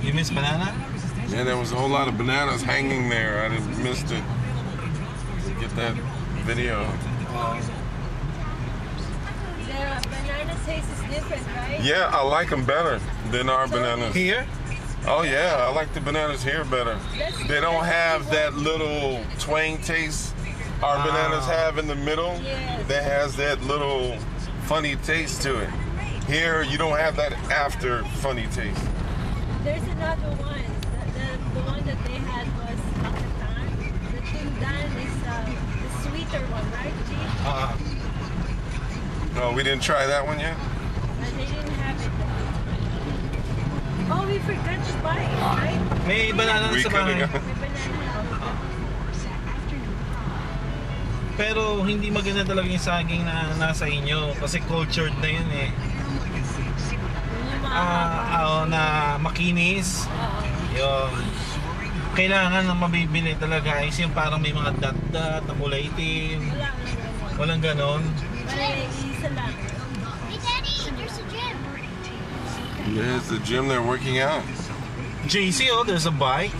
You miss banana? Yeah, there was a whole lot of bananas hanging there. I just missed it. Get that video. The banana taste is different, right? Yeah, I like them better than our bananas. Here? Oh yeah, I like the bananas here better. They don't have that little twang taste our bananas have in the middle. Yes. That has that little funny taste to it. Here, you don't have that after funny taste. There's another one. The one that they had was Makatan. The Tindan is the sweeter one, right, G? No, we didn't try that one yet? They didn't have it. Oh, we forgot to buy it, right? May banana We sa could bahay. have May banana. Pero hindi maganda talaga yung saging na nasa inyo kasi cultured na yun eh. Na makinis. Yun. Kailangan na mabibili talaga is yung parang may mga dot-dot na kulay itim. Walang ganon. Isa lang. Hey, Daddy, there's a gym. There's the gym they're working out. JC, oh, there's a bike.